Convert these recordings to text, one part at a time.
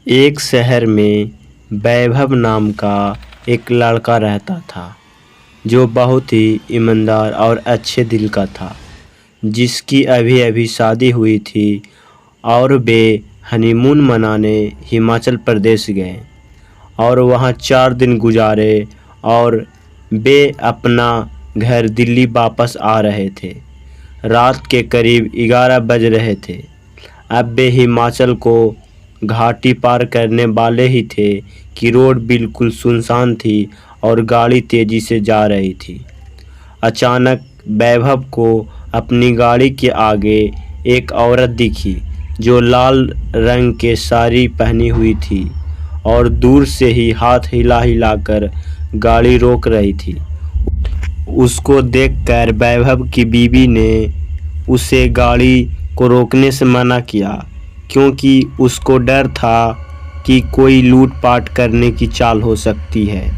एक शहर में वैभव नाम का एक लड़का रहता था जो बहुत ही ईमानदार और अच्छे दिल का था, जिसकी अभी अभी शादी हुई थी और वे हनीमून मनाने हिमाचल प्रदेश गए और वहाँ 4 दिन गुजारे और वे अपना घर दिल्ली वापस आ रहे थे। रात के करीब 11 बज रहे थे। अब वे हिमाचल को घाटी पार करने वाले ही थे कि रोड बिल्कुल सुनसान थी और गाड़ी तेज़ी से जा रही थी। अचानक वैभव को अपनी गाड़ी के आगे एक औरत दिखी जो लाल रंग के साड़ी पहनी हुई थी और दूर से ही हाथ हिला हिलाकर गाड़ी रोक रही थी। उसको देखकर वैभव की बीवी ने उसे गाड़ी को रोकने से मना किया, क्योंकि उसको डर था कि कोई लूटपाट करने की चाल हो सकती है।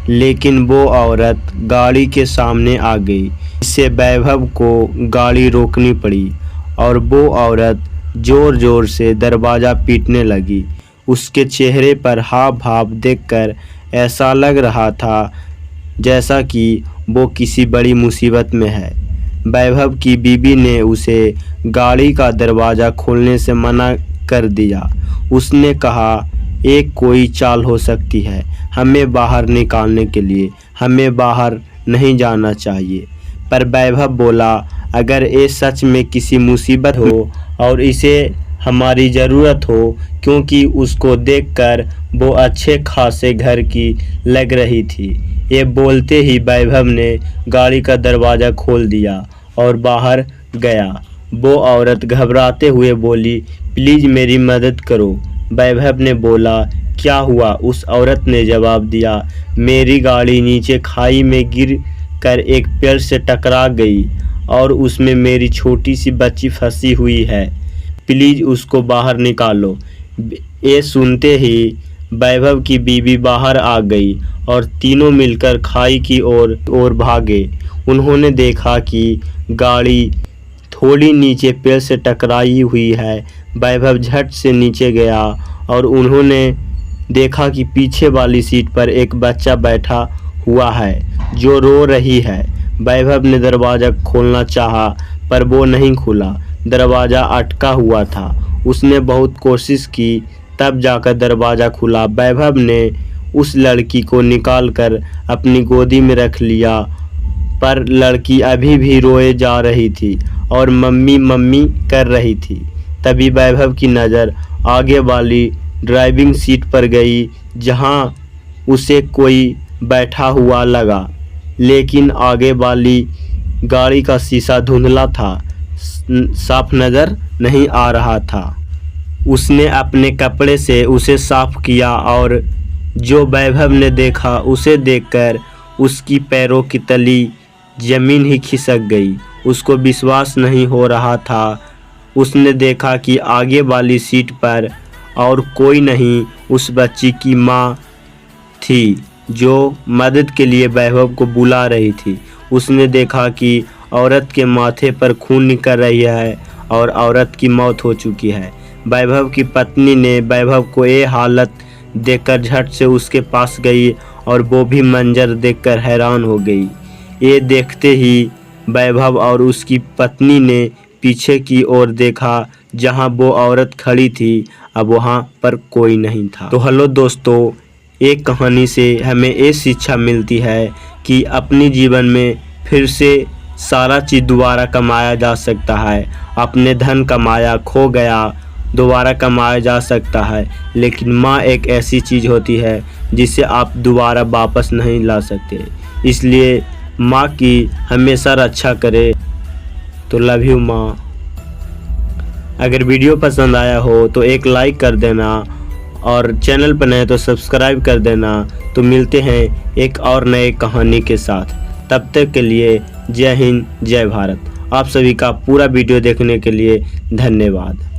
लेकिन वो औरत गाड़ी के सामने आ गई, इससे वैभव को गाड़ी रोकनी पड़ी और वो औरत ज़ोर ज़ोर से दरवाज़ा पीटने लगी। उसके चेहरे पर हाव भाव देखकर ऐसा लग रहा था जैसा कि वो किसी बड़ी मुसीबत में है। वैभव की बीवी ने उसे गाड़ी का दरवाज़ा खोलने से मना कर दिया। उसने कहा, एक कोई चाल हो सकती है हमें बाहर निकालने के लिए, हमें बाहर नहीं जाना चाहिए। पर वैभव बोला, अगर ये सच में किसी मुसीबत हो और इसे हमारी ज़रूरत हो, क्योंकि उसको देखकर वो अच्छे खासे घर की लग रही थी। ये बोलते ही वैभव ने गाड़ी का दरवाज़ा खोल दिया और बाहर गया। वो औरत घबराते हुए बोली, प्लीज़ मेरी मदद करो। वैभव ने बोला, क्या हुआ? उस औरत ने जवाब दिया, मेरी गाड़ी नीचे खाई में गिर कर एक पेड़ से टकरा गई और उसमें मेरी छोटी सी बच्ची फंसी हुई है, प्लीज़ उसको बाहर निकालो। ये सुनते ही वैभव की बीवी बाहर आ गई और तीनों मिलकर खाई की ओर भागे। उन्होंने देखा कि गाड़ी थोड़ी नीचे पेड़ से टकराई हुई है। वैभव झट से नीचे गया और उन्होंने देखा कि पीछे वाली सीट पर एक बच्चा बैठा हुआ है जो रो रही है। वैभव ने दरवाज़ा खोलना चाहा पर वो नहीं खुला, दरवाज़ा अटका हुआ था। उसने बहुत कोशिश की, तब जाकर दरवाज़ा खुला। वैभव ने उस लड़की को निकालकर अपनी गोदी में रख लिया, पर लड़की अभी भी रोए जा रही थी और मम्मी मम्मी कर रही थी। तभी वैभव की नज़र आगे वाली ड्राइविंग सीट पर गई, जहां उसे कोई बैठा हुआ लगा, लेकिन आगे वाली गाड़ी का शीशा धुंधला था, साफ नज़र नहीं आ रहा था। उसने अपने कपड़े से उसे साफ किया और जो वैभव ने देखा उसे देखकर उसकी पैरों की तली ज़मीन ही खिसक गई। उसको विश्वास नहीं हो रहा था। उसने देखा कि आगे वाली सीट पर और कोई नहीं, उस बच्ची की माँ थी जो मदद के लिए वैभव को बुला रही थी। उसने देखा कि औरत के माथे पर खून निकल रही है और औरत की मौत हो चुकी है। वैभव की पत्नी ने वैभव को ये हालत देखकर झट से उसके पास गई और वो भी मंजर देखकर हैरान हो गई। ये देखते ही वैभव और उसकी पत्नी ने पीछे की ओर देखा, जहां वो औरत खड़ी थी। अब वहां पर कोई नहीं था। तो हेलो दोस्तों, एक कहानी से हमें ये शिक्षा मिलती है कि अपने जीवन में फिर से सारा चीज़ दोबारा कमाया जा सकता है। अपने धन कमाया खो गया, दोबारा कमाया जा सकता है, लेकिन माँ एक ऐसी चीज़ होती है जिसे आप दोबारा वापस नहीं ला सकते। इसलिए माँ की हमेशा रक्षा करें। तो लव यू माँ। अगर वीडियो पसंद आया हो तो एक लाइक कर देना और चैनल पर नए तो सब्सक्राइब कर देना। तो मिलते हैं एक और नए कहानी के साथ। तब तक के लिए जय हिंद, जय भारत। आप सभी का पूरा वीडियो देखने के लिए धन्यवाद।